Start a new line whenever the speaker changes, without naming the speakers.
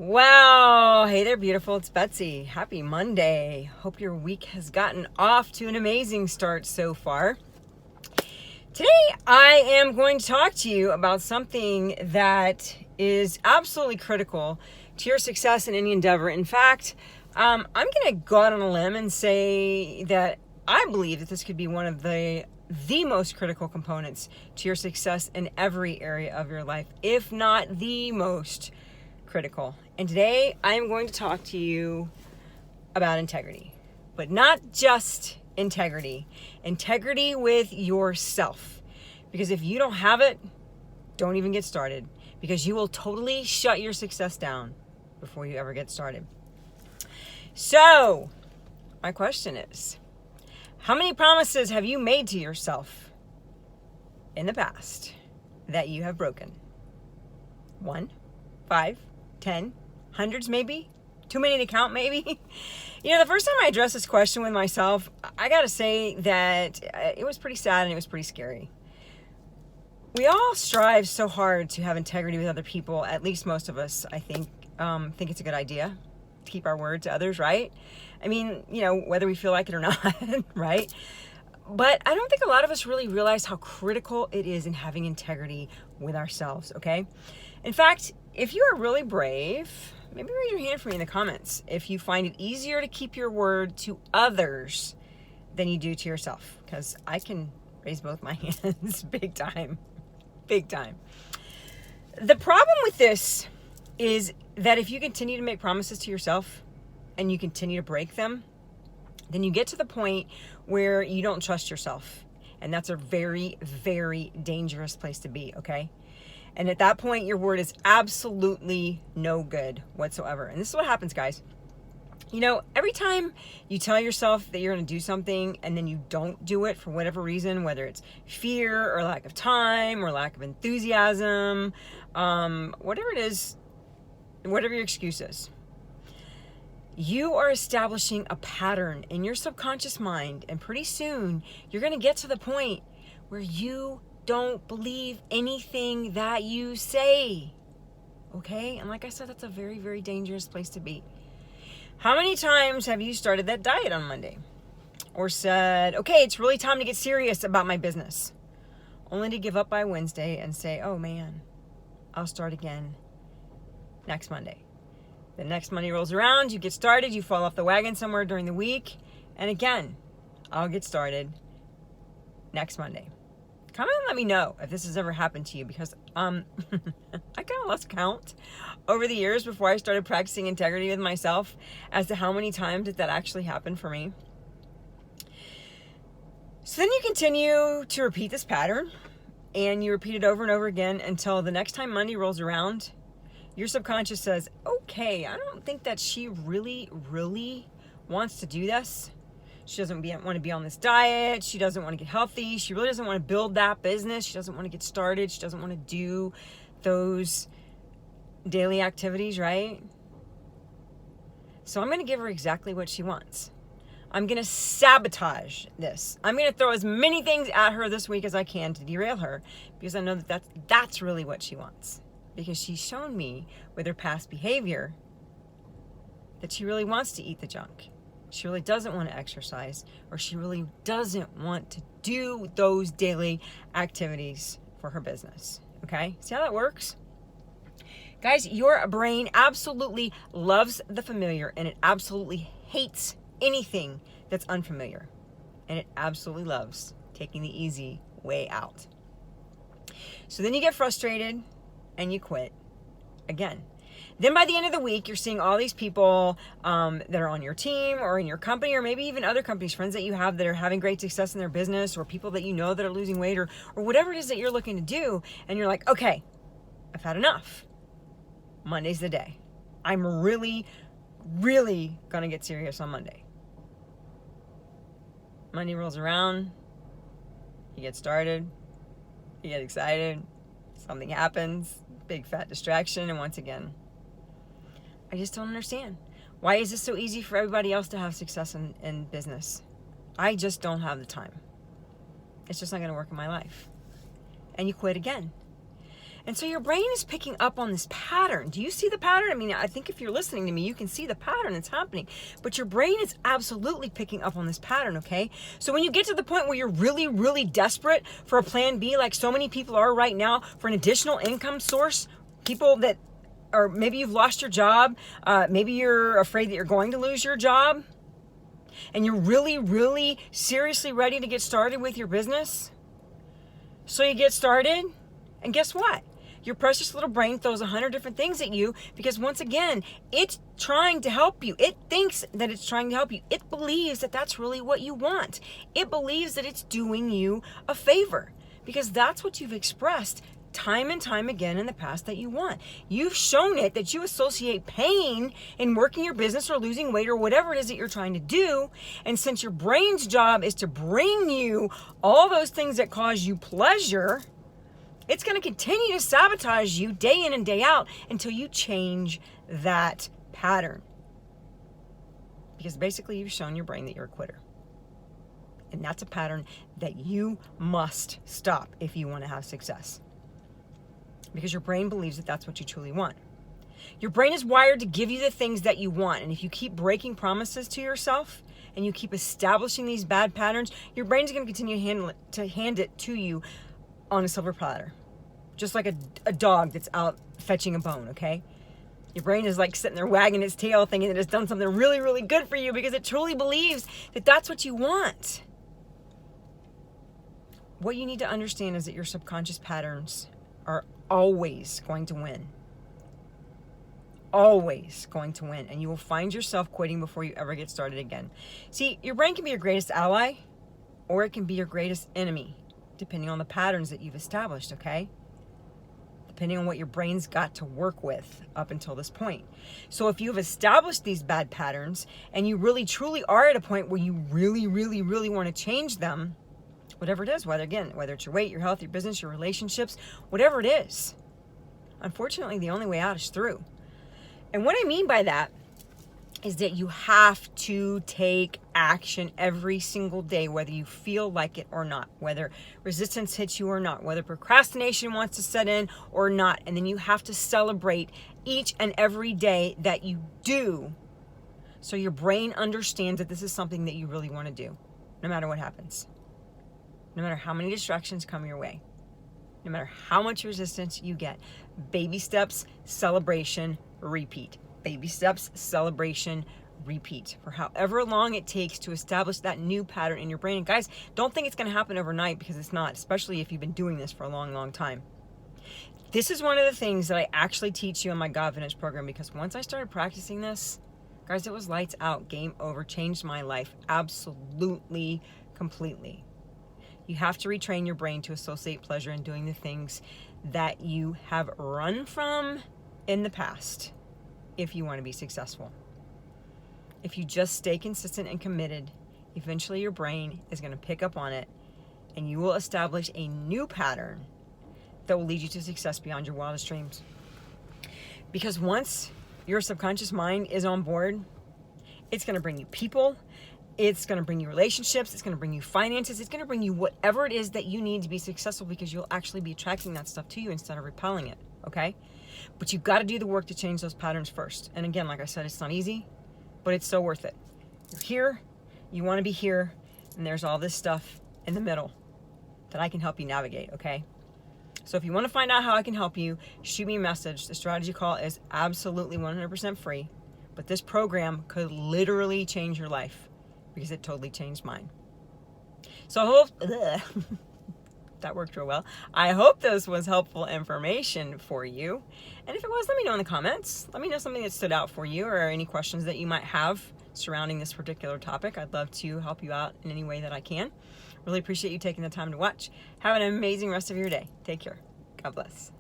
Wow. Hey there, beautiful. It's Betsy. Happy Monday. Hope your week has gotten off to an amazing start so far. Today, I am going to talk to you about something that is absolutely critical to your success in any endeavor. In fact, I'm going to go out on a limb and say that I believe that this could be one of the most critical components to your success in every area of your life, if not the most critical. And today I am going to talk to you about integrity, but not just integrity with yourself. Because if you don't have it, don't even get started, because you will totally shut your success down before you ever get started. So my question is, how many promises have you made to yourself in the past that you have broken? 1, 5, 10, hundreds maybe? Too many to count maybe? You know, the first time I addressed this question with myself, I gotta say that it was pretty sad and it was pretty scary. We all strive so hard to have integrity with other people. At least most of us, I think it's a good idea to keep our word to others, right? I mean, you know, whether we feel like it or not, right? But I don't think a lot of us really realize how critical it is in having integrity with ourselves, okay? In fact, if you are really brave, maybe raise your hand for me in the comments if you find it easier to keep your word to others than you do to yourself, because I can raise both my hands big time. The problem with this is that if you continue to make promises to yourself and you continue to break them, then you get to the point where you don't trust yourself. And that's a very, very dangerous place to be, okay? And at that point, your word is absolutely no good whatsoever. And this is what happens, guys. You know, every time you tell yourself that you're going to do something and then you don't do it for whatever reason, whether it's fear or lack of time or lack of enthusiasm, whatever it is, whatever your excuse is, you are establishing a pattern in your subconscious mind. And pretty soon, you're going to get to the point where you don't believe anything that you say. Okay? And like I said, that's a very, very dangerous place to be. How many times have you started that diet on Monday? Or said, okay, it's really time to get serious about my business, only to give up by Wednesday and say, oh man, I'll start again next Monday. The next Monday rolls around, you get started, you fall off the wagon somewhere during the week, and again, I'll get started next Monday. Comment and let me know if this has ever happened to you, because I kind of lost count over the years before I started practicing integrity with myself as to how many times did that actually happen for me. So then you continue to repeat this pattern, and you repeat it over and over again until the next time Monday rolls around, your subconscious says, okay, I don't think that she really, really wants to do this. She doesn't want to be on this diet. She doesn't want to get healthy. She really doesn't want to build that business. She doesn't want to get started. She doesn't want to do those daily activities, right? So I'm going to give her exactly what she wants. I'm going to sabotage this. I'm going to throw as many things at her this week as I can to derail her, because I know that that's really what she wants. Because she's shown me with her past behavior that she really wants to eat the junk. She really doesn't want to exercise, or she really doesn't want to do those daily activities for her business. Okay? See how that works? Guys, your brain absolutely loves the familiar, and it absolutely hates anything that's unfamiliar. And it absolutely loves taking the easy way out. So then you get frustrated and you quit again. Then by the end of the week, you're seeing all these people that are on your team or in your company, or maybe even other companies, friends that you have that are having great success in their business, or people that you know that are losing weight, or whatever it is that you're looking to do. And you're like, okay, I've had enough. Monday's the day. I'm really, really going to get serious on Monday. Monday rolls around. You get started. You get excited. Something happens. Big fat distraction. And once again, I just don't understand. Why is this so easy for everybody else to have success in business? I just don't have the time. It's just not going to work in my life. And you quit again. And so your brain is picking up on this pattern. Do you see the pattern? I mean, I think if you're listening to me, you can see the pattern that's happening. But your brain is absolutely picking up on this pattern, okay? So when you get to the point where you're really, really desperate for a plan B, like so many people are right now, for an additional income source, people that, or maybe you've lost your job, maybe you're afraid that you're going to lose your job, and you're really, really seriously ready to get started with your business. So you get started, and guess what? Your precious little brain throws 100 different things at you because, once again, it's trying to help you. It thinks that it's trying to help you. It believes that that's really what you want. It believes that it's doing you a favor because that's what you've expressed time and time again in the past that you want. You've shown it that you associate pain in working your business or losing weight or whatever it is that you're trying to do. And since your brain's job is to bring you all those things that cause you pleasure, it's going to continue to sabotage you day in and day out until you change that pattern. Because basically you've shown your brain that you're a quitter. And that's a pattern that you must stop if you want to have success. Because your brain believes that that's what you truly want. Your brain is wired to give you the things that you want. And if you keep breaking promises to yourself and you keep establishing these bad patterns, your brain's going to continue to hand it to you on a silver platter. Just like a dog that's out fetching a bone, okay? Your brain is like sitting there wagging its tail thinking that it's done something really, really good for you because it truly believes that that's what you want. What you need to understand is that your subconscious patterns are always going to win. Always going to win. And you will find yourself quitting before you ever get started again. See, your brain can be your greatest ally or it can be your greatest enemy, depending on the patterns that you've established, okay? Depending on what your brain's got to work with up until this point. So if you've established these bad patterns and you really truly are at a point where you really, really, really want to change them, whatever it is, whether it's your weight, your health, your business, your relationships, whatever it is, unfortunately, the only way out is through. And what I mean by that is that you have to take action every single day, whether you feel like it or not, whether resistance hits you or not, whether procrastination wants to set in or not. And then you have to celebrate each and every day that you do, so your brain understands that this is something that you really want to do, no matter what happens, no matter how many distractions come your way, no matter how much resistance you get. Baby steps, celebration, repeat. Baby steps, celebration, repeat, for however long it takes to establish that new pattern in your brain. And guys, don't think it's going to happen overnight, because it's not, especially if you've been doing this for a long, long time. This is one of the things that I actually teach you in my Godfidence program, because once I started practicing this, guys, it was lights out, game over, changed my life absolutely, completely. You have to retrain your brain to associate pleasure in doing the things that you have run from in the past if you want to be successful. If you just stay consistent and committed, eventually your brain is going to pick up on it, and you will establish a new pattern that will lead you to success beyond your wildest dreams. Because once your subconscious mind is on board, it's going to bring you people, it's going to bring you relationships, it's going to bring you finances, it's going to bring you whatever it is that you need to be successful, because you'll actually be attracting that stuff to you instead of repelling it, okay? But you've got to do the work to change those patterns first. And again, like I said, it's not easy, but it's so worth it. You're here, you want to be here, and there's all this stuff in the middle that I can help you navigate, okay? So if you want to find out how I can help you, shoot me a message. The strategy call is absolutely 100% free, but this program could literally change your life, because it totally changed mine. So I hope that worked real well. I hope this was helpful information for you. And if it was, let me know in the comments. Let me know something that stood out for you, or any questions that you might have surrounding this particular topic. I'd love to help you out in any way that I can. Really appreciate you taking the time to watch. Have an amazing rest of your day. Take care. God bless.